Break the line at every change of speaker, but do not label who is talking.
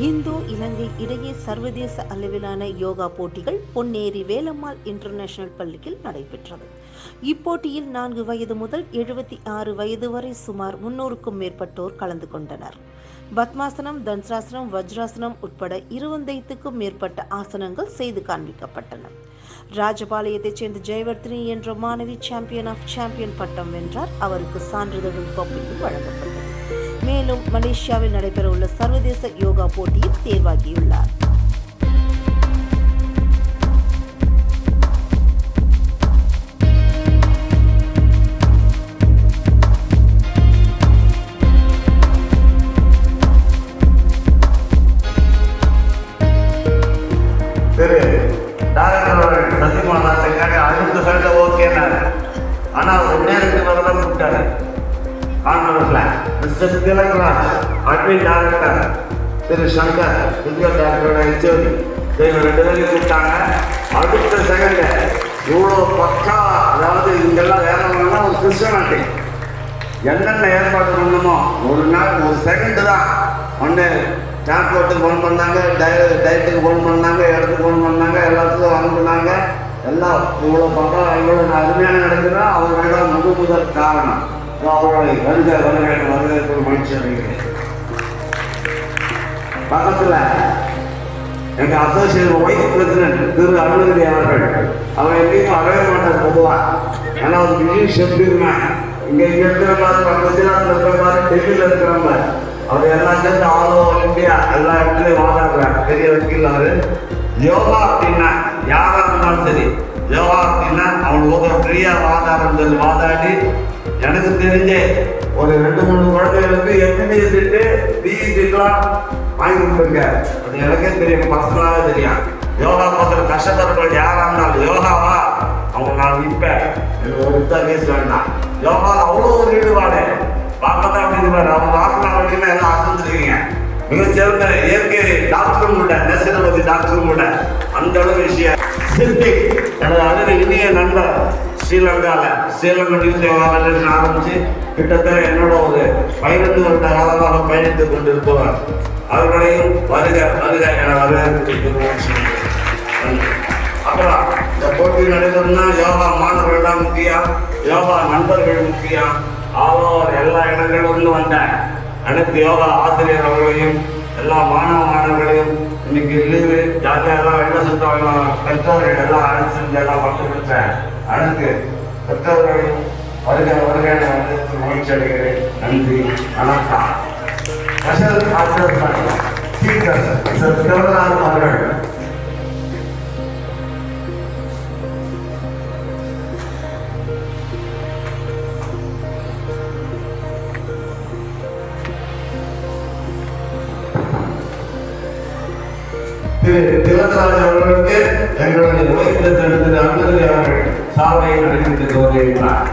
இந்தோ இலங்கை இடையே சர்வதேச அளவிலான யோகா போட்டிகள் பொன்னேரி வேலம்மாள் இன்டர்நேஷனல் பள்ளியில் நடைபெற்றது. இப்போட்டியில் 4 வயது முதல் 76 வயது வரை சுமார் 300க்கும் மேற்பட்டோர் கலந்து கொண்டனர். பத்மாசனம், தன்சாசனம், வஜ்ராசனம் உட்பட 25க்கும் மேற்பட்ட ஆசனங்கள் செய்து காண்பிக்கப்பட்டன. ராஜபாளையத்தைச் சேர்ந்த ஜெயவர்த்தினி என்ற மாணவி சாம்பியன் ஆஃப் சாம்பியன் பட்டம் வென்றார். அவருக்கு சான்றிதழும் கோப்பையும் வழங்கப்பட்டது. மேலும் மலேசியாவில் நடைபெறவுள்ள சர்வதேச யோகா போட்டியில் தேர்வாகியுள்ளார்.
அடுத்த சண்டை ஓகேனாரு. ஆனால் ஒரு நேரத்துக்கு வரதான் கூப்பிட்டாரு. மிஸ்டர் திலகராஜ் அட்மின் டைரக்டர் திரு சங்கர் பிசிக்கல் டாக்டரோட ஹெச்ஓடி இவங்க 2 பேரையும் கூப்பிட்டாங்க. அடுத்த செகண்ட் இவ்வளோ பக்கா, அதாவது இங்கெல்லாம் வேறவங்கன்னா ஒரு சிஸ்டமேட்டிக் என்னென்ன ஏற்பாடு பண்ணணுமோ ஒரு நாள் ஒரு செகண்டு தான். ஒன்று டிரான்ஸ்போர்ட்டுக்கு ஃபோன் பண்ணாங்க, டயட்டுக்கு ஃபோன் பண்ணாங்க, இடத்துக்கு ஃபோன் பண்ணாங்க, எல்லாத்துக்கும் அனுப்புனாங்க. எல்லாம் இவ்வளோ பக்கா இவ்வளோ அருமையாக நடக்குதா அவர்கள் தான் முதல் காரணம். அவர்களை வரவேற்பு மனுஷன் பக்கத்தில் எங்கள் அசோசியேட் வைஸ் பிரசிடென்ட் திரு அருணகிரி அவர்கள் அவர் எங்கேயும் வரவே மாட்டார் பொதுவாக. ஏன்னா ஒரு இங்கிலீஷ் எப்படின்னா இங்கே இருக்கிற மாதிரி குஜராத்தில் இருக்கிற மாதிரி டெல்லியில் இருக்கிறவங்க அவர் எல்லாம் சேர்ந்து ஆல் ஓவர் இந்தியா எல்லா இடத்துலையும் வாதாடுறாங்க. பெரிய வக்கீல் அவர். யோகா அப்படின்னா யாராக இருந்தாலும் சரி, யோகா அப்படின்னா அவங்களுக்கு ஃப்ரீயாக வாதாடுறது வாதாடி எனக்கு தெரிஞ்சு ஒரு 2-3 குழந்தைகளுக்கு எம்என்ஏ சீட்டு பிஇ சீட்லாம் வாங்கி கொடுத்துருங்க. அது எனக்கே தெரியும், பர்சனலாகவே தெரியும். யோகா பார்க்குற கஷ்டப்படுறவங்க யாராக இருந்தாலும் யோகாவா அவங்க நான் நிற்பேன், எனக்கு ஒரு பேச வேண்டாம். யோகாவில் அவ்வளோ ஒரு ஈடுபாடு பார்க்கத்தான் அப்படி அவங்க ஆசனா வரைக்கும் எல்லாம் அசந்துருக்கீங்க. மிகச்சிறந்த இயற்கை டாக்டரும் கூட, நேச்சுரோபதி டாக்டரும் கூட அந்த அளவு விஷயம். சித்திக் எனது அழகு இனிய நண்பர் ஸ்ரீலங்கா நியூஸ் யோகாவில் ஆரம்பித்து கிட்டத்தட்ட என்னோட ஒரு 15 வருட காலமாக பயணித்துக் கொண்டிருப்பவர். அவர்களையும் வருக என வரவேற்பு. அப்புறம் இந்த போட்டி நடைபெறும்னா யோகா மாணவர்கள் தான் முக்கியம், யோகா நண்பர்கள் முக்கியம். ஆலோவர் எல்லா இடங்களிலிருந்து வந்த அனைத்து யோகா ஆசிரியர் அவர்களையும் எல்லா மாணவர்களையும் இன்னைக்கு லீவு ஜாலியாக எல்லாம் வெளில சுத்தம் பெற்றோர்கள் எல்லாம் அழைச்சி எல்லாம் பங்கு பெற்ற அனைத்து பெற்றோர்களையும் வருகை வந்து மகிழ்ச்சி அடைகிறேன். நன்றி, வணக்கம். ஸ்பெஷல் ஆசிரியர் ஸ்பீக்கர் திலகராஜ் அவர்கள். திலகராஜ் அவர்களுக்கு எங்களுடைய ஓய்வு திரு அருணகிரி அவர்கள் சாதனை நடைபெற்று வருகிறார்.